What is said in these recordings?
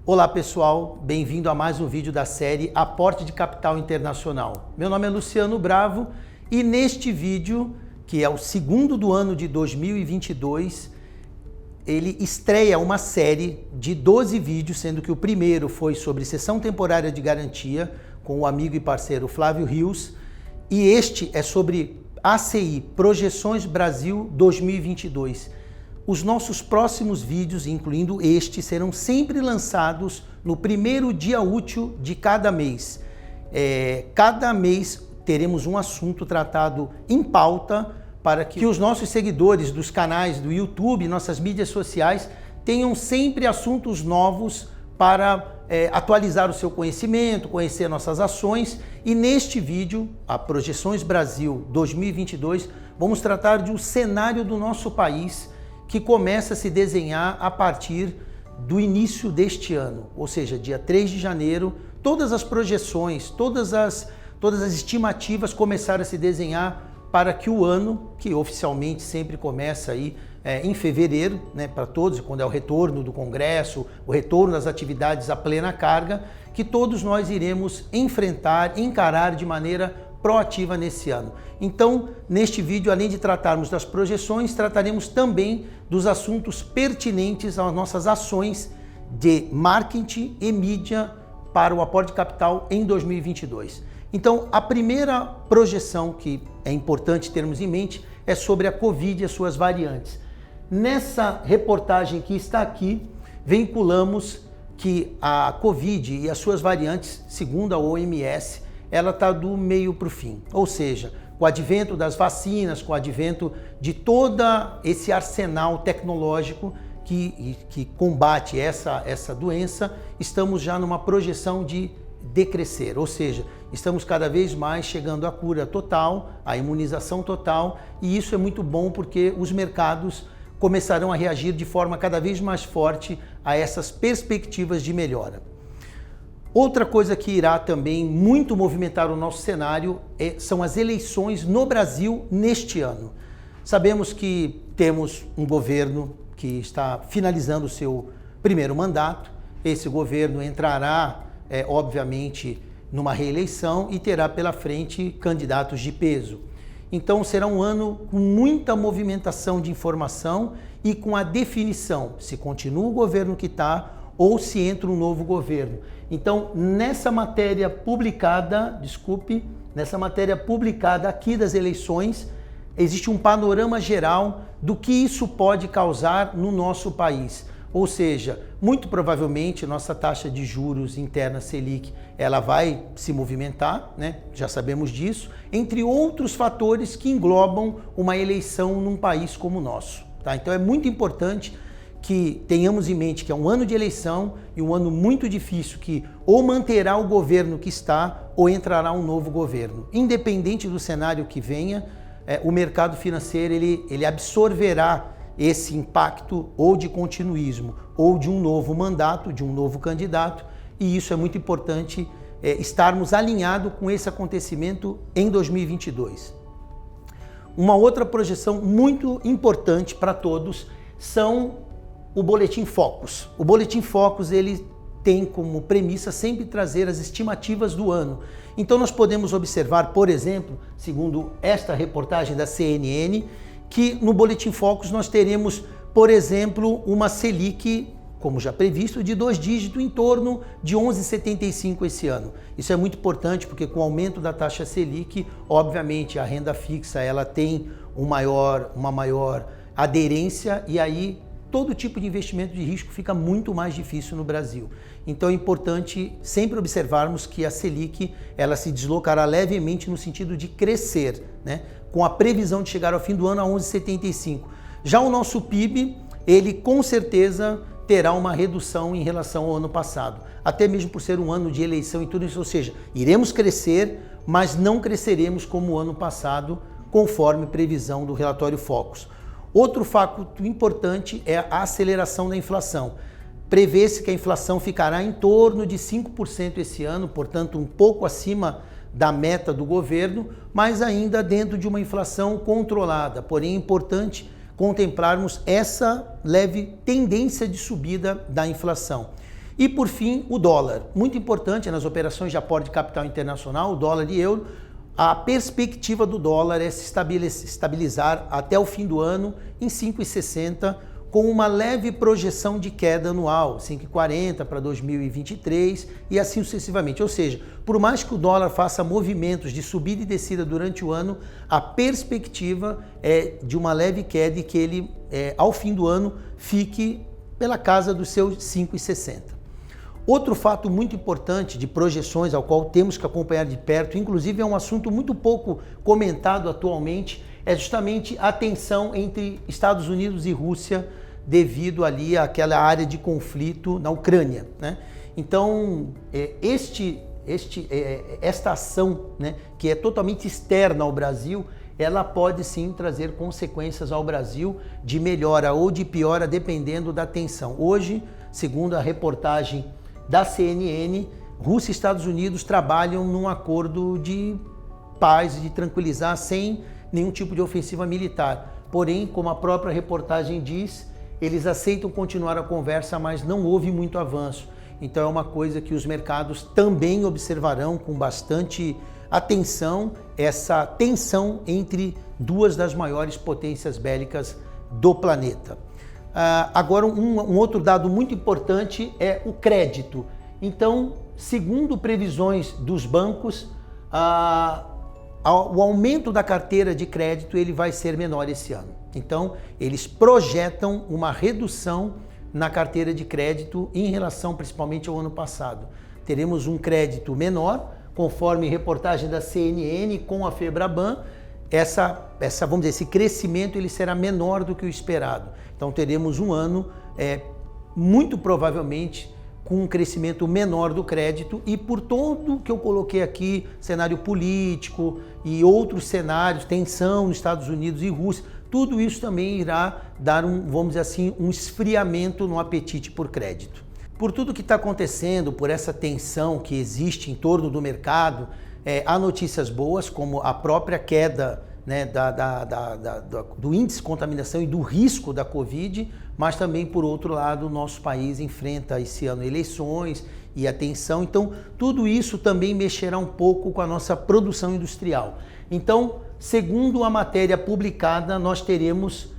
Olá pessoal, bem-vindo a mais um vídeo da série Aporte de Capital Internacional. Meu nome é Luciano Bravo e neste vídeo, que é o segundo do ano de 2022, ele estreia uma série de 12 vídeos, sendo que o primeiro foi sobre cessão temporária de garantia, com o amigo e parceiro Flávio Rios, e este é sobre ACI, Projeções Brasil 2022. Os nossos próximos vídeos, incluindo este, serão sempre lançados no primeiro dia útil de cada mês. Cada mês teremos um assunto tratado em pauta para que os nossos seguidores dos canais do YouTube, nossas mídias sociais, tenham sempre assuntos novos para atualizar o seu conhecimento, conhecer nossas ações. E neste vídeo, a Projeções Brasil 2022, vamos tratar de um cenário do nosso país que começa a se desenhar a partir do início deste ano, ou seja, dia 3 de janeiro, todas as projeções, todas as estimativas começaram a se desenhar para que o ano, que oficialmente sempre começa aí em fevereiro, né, para todos, quando é o retorno do Congresso, o retorno das atividades à plena carga, que todos nós iremos enfrentar, encarar de maneira proativa nesse ano. Então, neste vídeo, além de tratarmos das projeções, trataremos também dos assuntos pertinentes às nossas ações de marketing e mídia para o aporte de capital em 2022. Então, a primeira projeção que é importante termos em mente é sobre a Covid e as suas variantes. Nessa reportagem que está aqui, vinculamos que a Covid e as suas variantes, segundo a OMS, ela está do meio para o fim. Ou seja, com o advento das vacinas, com o advento de todo esse arsenal tecnológico que combate essa doença, estamos já numa projeção de decrescer, ou seja, estamos cada vez mais chegando à cura total, à imunização total, e isso é muito bom porque os mercados começarão a reagir de forma cada vez mais forte a essas perspectivas de melhora. Outra coisa que irá também muito movimentar o nosso cenário são as eleições no Brasil neste ano. Sabemos que temos um governo que está finalizando o seu primeiro mandato. Esse governo entrará, obviamente, numa reeleição e terá pela frente candidatos de peso. Então será um ano com muita movimentação de informação e com a definição se continua o governo que está ou se entra um novo governo. Então, nessa matéria publicada aqui das eleições, existe um panorama geral do que isso pode causar no nosso país. Ou seja, muito provavelmente nossa taxa de juros interna Selic, ela vai se movimentar, né? Já sabemos disso, entre outros fatores que englobam uma eleição num país como o nosso. Tá? Então é muito importante que tenhamos em mente que é um ano de eleição e um ano muito difícil que ou manterá o governo que está ou entrará um novo governo. Independente do cenário que venha, o mercado financeiro ele absorverá esse impacto ou de continuismo ou de um novo mandato, de um novo candidato, e isso é muito importante estarmos alinhados com esse acontecimento em 2022. Uma outra projeção muito importante para todos são o Boletim Focus. O Boletim Focus ele tem como premissa sempre trazer as estimativas do ano. Então nós podemos observar, por exemplo, segundo esta reportagem da CNN, que no Boletim Focus nós teremos, por exemplo, uma Selic, como já previsto, de 2 dígitos em torno de 11,75 esse ano. Isso é muito importante porque com o aumento da taxa Selic, obviamente a renda fixa ela tem uma maior aderência e aí todo tipo de investimento de risco fica muito mais difícil no Brasil. Então é importante sempre observarmos que a Selic ela se deslocará levemente no sentido de crescer, né? Com a previsão de chegar ao fim do ano a 11,75. Já o nosso PIB, ele com certeza terá uma redução em relação ao ano passado, até mesmo por ser um ano de eleição e tudo isso, ou seja, iremos crescer, mas não cresceremos como o ano passado, conforme previsão do relatório Focus. Outro fato importante é a aceleração da inflação. Prevê-se que a inflação ficará em torno de 5% esse ano, portanto um pouco acima da meta do governo, mas ainda dentro de uma inflação controlada. Porém é importante contemplarmos essa leve tendência de subida da inflação. E por fim, o dólar. Muito importante nas operações de aporte de capital internacional, o dólar e euro. A perspectiva do dólar é se estabilizar até o fim do ano em 5,60, com uma leve projeção de queda anual, 5,40 para 2023 e assim sucessivamente. Ou seja, por mais que o dólar faça movimentos de subida e descida durante o ano, a perspectiva é de uma leve queda e que ele, ao fim do ano, fique pela casa dos seus 5,60. Outro fato muito importante de projeções ao qual temos que acompanhar de perto, inclusive é um assunto muito pouco comentado atualmente, é justamente a tensão entre Estados Unidos e Rússia devido ali àquela área de conflito na Ucrânia, né? Então, esta ação, né, que é totalmente externa ao Brasil, ela pode sim trazer consequências ao Brasil de melhora ou de piora, dependendo da tensão. Hoje, segundo a reportagem da CNN, Rússia e Estados Unidos trabalham num acordo de paz e de tranquilizar sem nenhum tipo de ofensiva militar. Porém, como a própria reportagem diz, eles aceitam continuar a conversa, mas não houve muito avanço. Então é uma coisa que os mercados também observarão com bastante atenção, essa tensão entre duas das maiores potências bélicas do planeta. Agora, um outro dado muito importante é o crédito. Então, segundo previsões dos bancos, o aumento da carteira de crédito ele vai ser menor esse ano. Então, eles projetam uma redução na carteira de crédito em relação principalmente ao ano passado. Teremos um crédito menor, conforme reportagem da CNN com a Febraban. Vamos dizer, esse crescimento ele será menor do que o esperado. Então teremos um ano muito provavelmente com um crescimento menor do crédito e por tudo que eu coloquei aqui, cenário político e outros cenários, tensão nos Estados Unidos e Rússia, tudo isso também irá dar vamos dizer assim, um esfriamento no apetite por crédito. Por tudo que está acontecendo, por essa tensão que existe em torno do mercado, há notícias boas, como a própria queda, né, do índice de contaminação e do risco da Covid, mas também, por outro lado, o nosso país enfrenta esse ano eleições e a tensão. Então, tudo isso também mexerá um pouco com a nossa produção industrial. Então, segundo a matéria publicada, nós teremos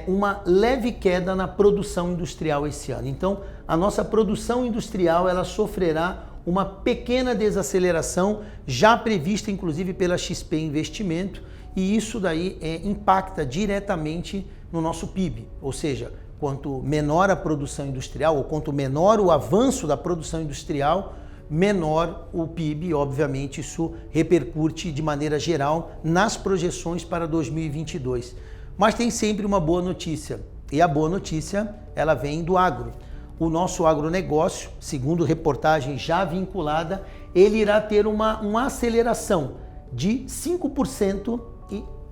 uma leve queda na produção industrial esse ano. Então, a nossa produção industrial ela sofrerá uma pequena desaceleração, já prevista inclusive pela XP Investimento, e isso daí impacta diretamente no nosso PIB, ou seja, quanto menor a produção industrial, ou quanto menor o avanço da produção industrial, menor o PIB, obviamente isso repercute de maneira geral nas projeções para 2022. Mas tem sempre uma boa notícia, e a boa notícia ela vem do agro. O nosso agronegócio, segundo reportagem já vinculada, ele irá ter uma aceleração de 5%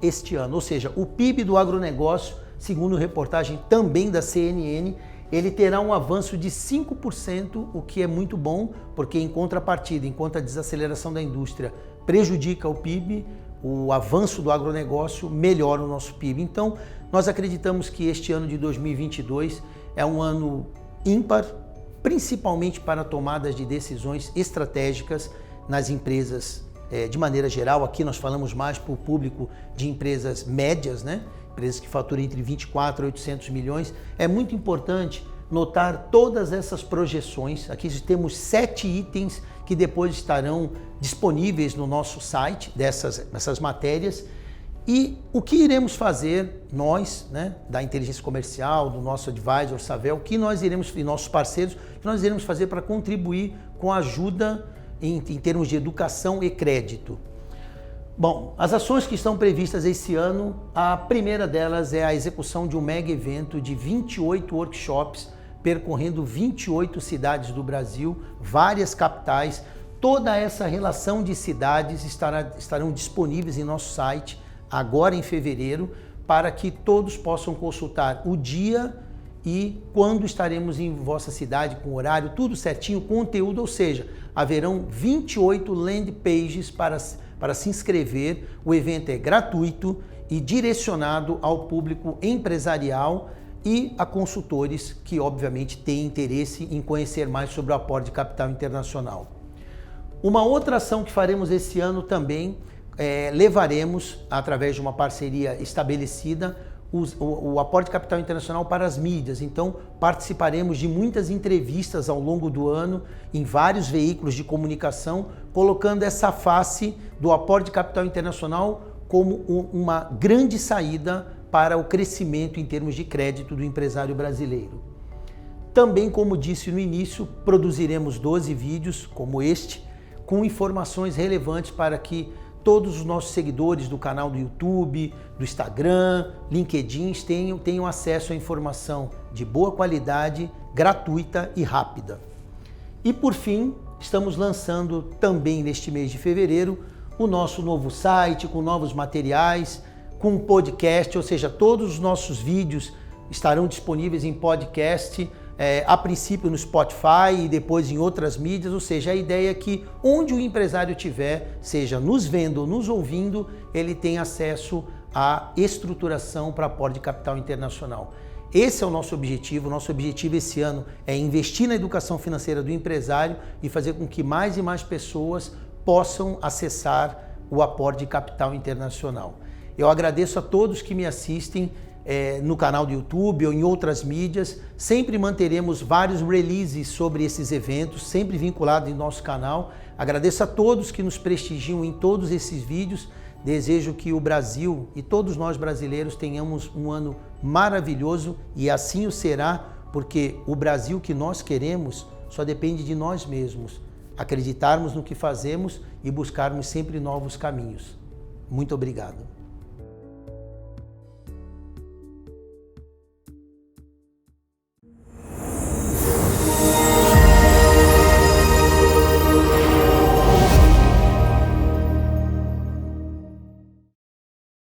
este ano. Ou seja, o PIB do agronegócio, segundo reportagem também da CNN, ele terá um avanço de 5%, o que é muito bom, porque em contrapartida, enquanto a desaceleração da indústria prejudica o PIB, o avanço do agronegócio melhora o nosso PIB. Então, nós acreditamos que este ano de 2022 é um ano ímpar, principalmente para tomadas de decisões estratégicas nas empresas de maneira geral. Aqui nós falamos mais para o público de empresas médias, né? Empresas que faturam entre 24 a 800 milhões. É muito importante notar todas essas projeções. Aqui temos 7 itens que depois estarão disponíveis no nosso site, dessas matérias. E o que iremos fazer, nós, né, da inteligência comercial, do nosso advisor Savel, e nossos parceiros, o que nós iremos fazer para contribuir com a ajuda em termos de educação e crédito? Bom, as ações que estão previstas esse ano, a primeira delas é a execução de um mega evento de 28 workshops, percorrendo 28 cidades do Brasil, várias capitais. Toda essa relação de cidades estarão disponíveis em nosso site, agora em fevereiro, para que todos possam consultar o dia e quando estaremos em vossa cidade, com horário, tudo certinho, conteúdo, ou seja, haverão 28 landing pages para se inscrever. O evento é gratuito e direcionado ao público empresarial e a consultores que, obviamente, têm interesse em conhecer mais sobre o aporte de capital internacional. Uma outra ação que faremos esse ano também, levaremos, através de uma parceria estabelecida, o aporte de capital internacional para as mídias. Então, participaremos de muitas entrevistas ao longo do ano em vários veículos de comunicação, colocando essa face do aporte de capital internacional como uma grande saída para o crescimento em termos de crédito do empresário brasileiro. Também, como disse no início, produziremos 12 vídeos como este, com informações relevantes para que todos os nossos seguidores do canal do YouTube, do Instagram, LinkedIn tenham acesso à informação de boa qualidade, gratuita e rápida. E por fim, estamos lançando também neste mês de fevereiro o nosso novo site com novos materiais, com um podcast, ou seja, todos os nossos vídeos estarão disponíveis em podcast, a princípio no Spotify e depois em outras mídias, ou seja, a ideia é que onde o empresário estiver, seja nos vendo ou nos ouvindo, ele tem acesso à estruturação para aporte de capital internacional. Esse é o nosso objetivo esse ano é investir na educação financeira do empresário e fazer com que mais e mais pessoas possam acessar o aporte de capital internacional. Eu agradeço a todos que me assistem no canal do YouTube ou em outras mídias. Sempre manteremos vários releases sobre esses eventos, sempre vinculados em nosso canal. Agradeço a todos que nos prestigiam em todos esses vídeos. Desejo que o Brasil e todos nós brasileiros tenhamos um ano maravilhoso e assim o será, porque o Brasil que nós queremos só depende de nós mesmos. Acreditarmos no que fazemos e buscarmos sempre novos caminhos. Muito obrigado.